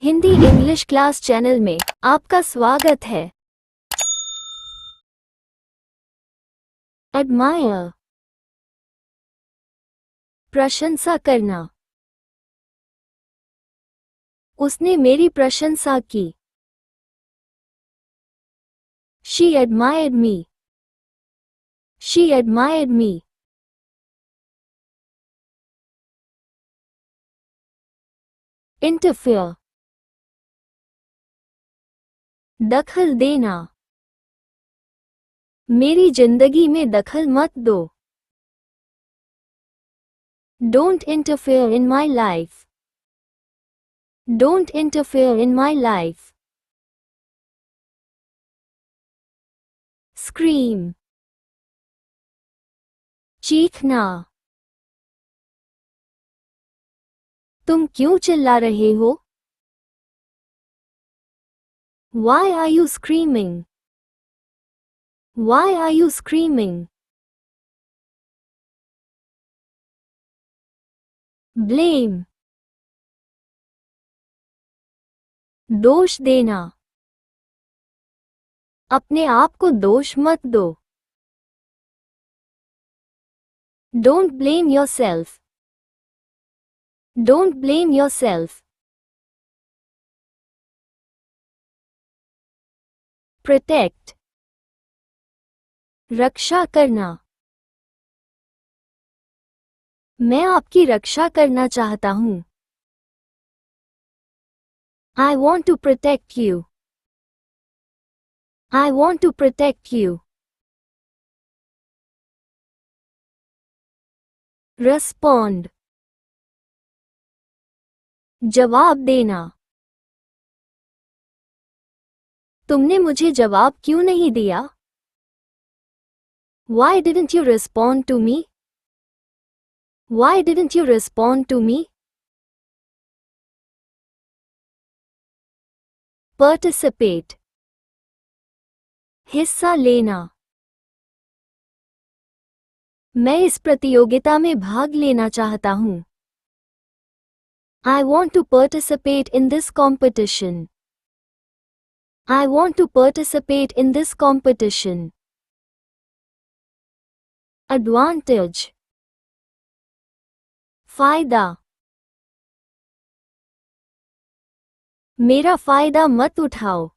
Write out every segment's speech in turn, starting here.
Hindi English class channel में आपका स्वागत है। एडमायर, प्रशंसा करना। उसने मेरी प्रशंसा की। She admired me. She admired me. Interfere, दखल देना। मेरी जिंदगी में दखल मत दो। Don't interfere in my life. Don't interfere in my life. Scream, चीखना। तुम क्यों चिल्ला रहे हो? Why are you screaming? Why are you screaming? Blame, दोष देना। अपने आप को दोष मत दो। Don't blame yourself. Don't blame yourself. Protect, रक्षा करना। मैं आपकी रक्षा करना चाहता हूँ। I want to protect you. I want to protect you. Respond, जवाब देना। तुमने मुझे जवाब क्यों नहीं दिया? Why didn't you respond to me? Why didn't you respond to me? Participate, हिस्सा लेना। मैं इस प्रतियोगिता में भाग लेना चाहता हूँ। I want to participate in this competition. I want to participate in this competition. Advantage, फायदा। मेरा फायदा मत उठाओ।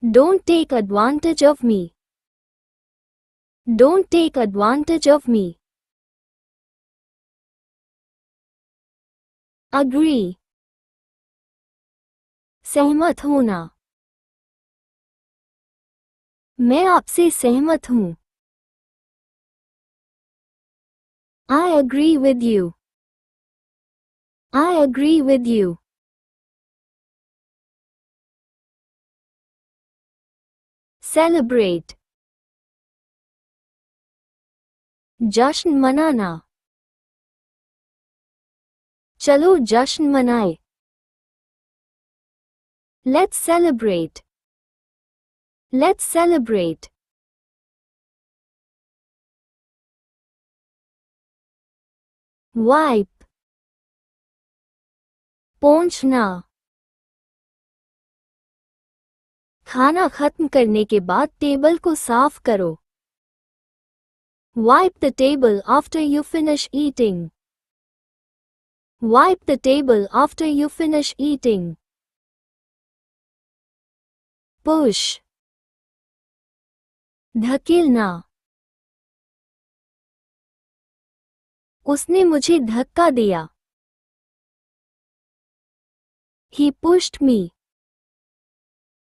Don't take advantage of me. Don't take advantage of me. Agree, सहमत होना। मैं आपसे सहमत हूँ। I agree with you. I agree with you. Celebrate, जश्न मनाना। चलो जश्न मनाए। Let's celebrate. Let's celebrate. Wipe, पोंछना। खाना खत्म करने के बाद टेबल को साफ करो। Wipe the table after you finish eating. Wipe the table after you finish eating. Push, धकेलना। उसने मुझे धक्का दिया। He pushed me.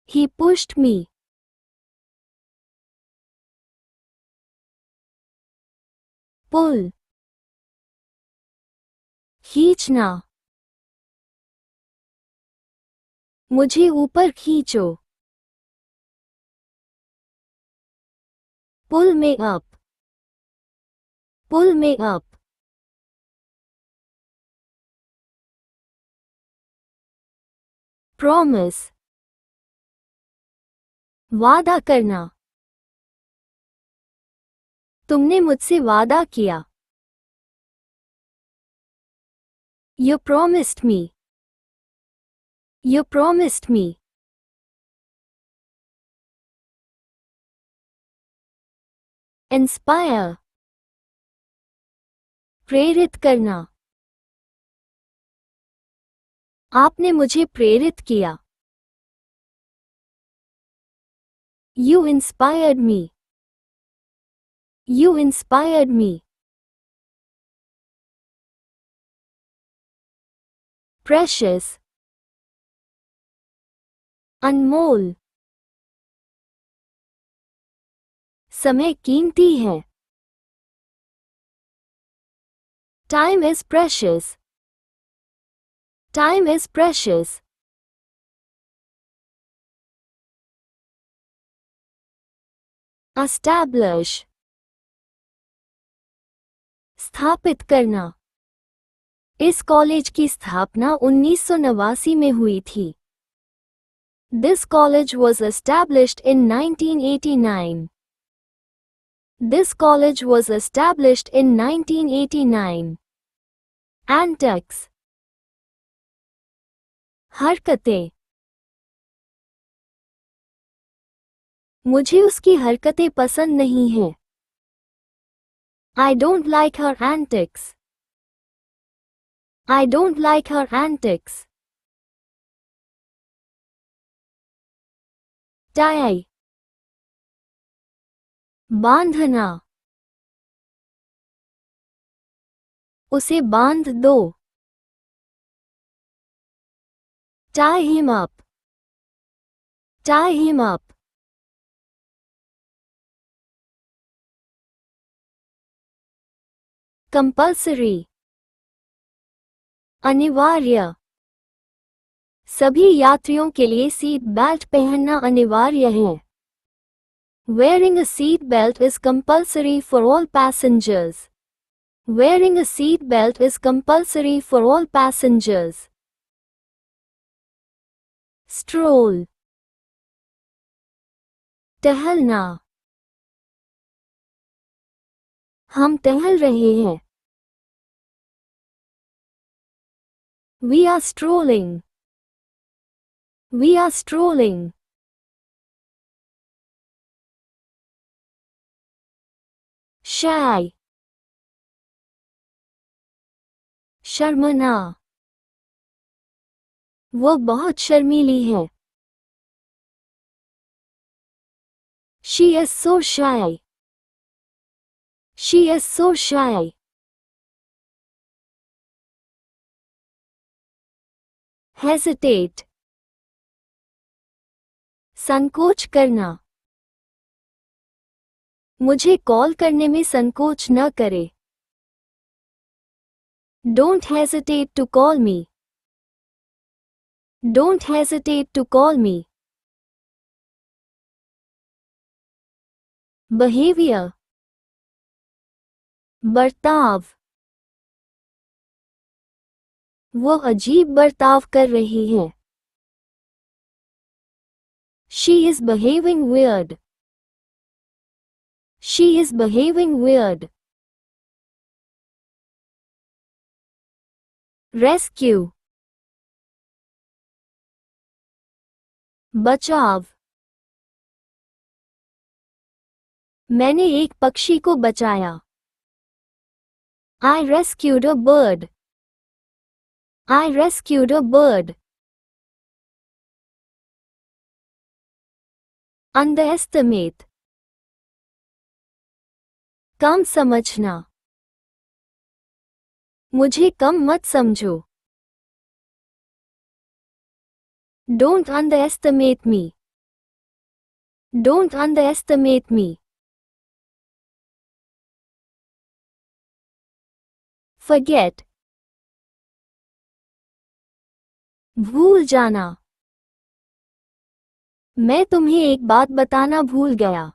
He pushed me. Pull, खींचना। मुझे ऊपर खींचो। Pull me up. Pull me up. Promise, वादा करना। तुमने मुझसे वादा किया। You promised me. You promised me. Inspire. प्रेरित करना. आपने मुझे प्रेरित किया. You inspired me. You inspired me. Precious. अनमोल. समय कीमती है. Time is precious. Time is precious. Establish. स्थापित करना. इस कॉलेज की स्थापना 1989 में हुई थी. This college was established in 1989. This college was established in 1989. Antics. हरकतें. मुझे उसकी हरकतें पसंद नहीं हैं. I don't like her antics. I don't like her antics. Tie. बांधना. उसे बांध दो. Tie him up. Tie him up. Compulsory. अनिवार्य. सभी यात्रियों के लिए सीट बेल्ट पहनना अनिवार्य है. Wearing a seat belt is compulsory for all passengers. Wearing a seat belt is compulsory for all passengers. Stroll. टहलना. हम टहल रहे हैं. We are strolling. We are strolling. Shy. शर्मना. वो बहुत शर्मीली है. She is so shy. She is so shy. Hesitate. संकोच करना. मुझे कॉल करने में संकोच न करे. Don't hesitate to call me. Don't hesitate to call me. Behavior. बर्ताव. वो अजीब बर्ताव कर रही है. She is behaving weird. She is behaving weird. Rescue. बचाव. मैंने एक पक्षी को बचाया. I rescued a bird. I rescued a bird. Underestimate. कम समझना. मुझे कम मत समझो. Don't underestimate me. Don't underestimate me. Forget. भूल जाना. मैं तुम्हें एक बात बताना भूल गया.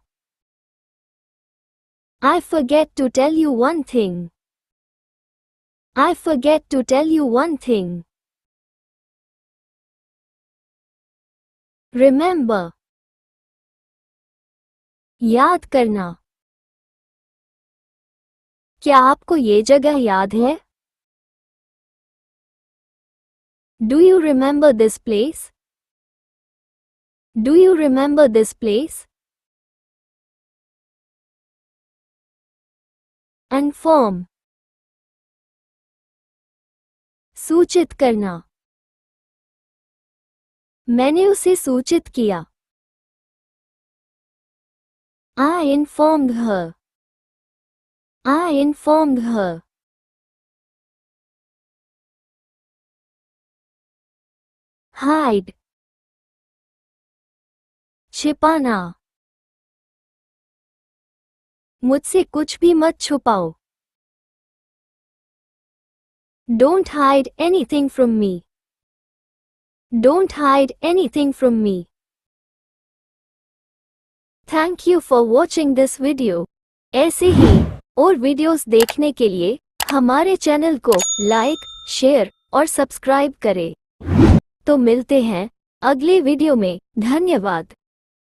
I forget to tell you one thing. I forget to tell you one thing. Remember. याद करना. क्या आपको ये जगह याद है? Do you remember this place? Do you remember this place? Inform. सूचित करना. मैंने उसे सूचित किया. I informed her. I informed her. Hide. छिपाना. मुझसे कुछ भी मत छुपाओ. Don't hide anything from me. Don't hide anything from me. Thank you for watching this video. ऐसे ही और वीडियोस देखने के लिए हमारे चैनल को लाइक, शेयर और सब्सक्राइब करें. तो मिलते हैं अगले वीडियो में. धन्यवाद.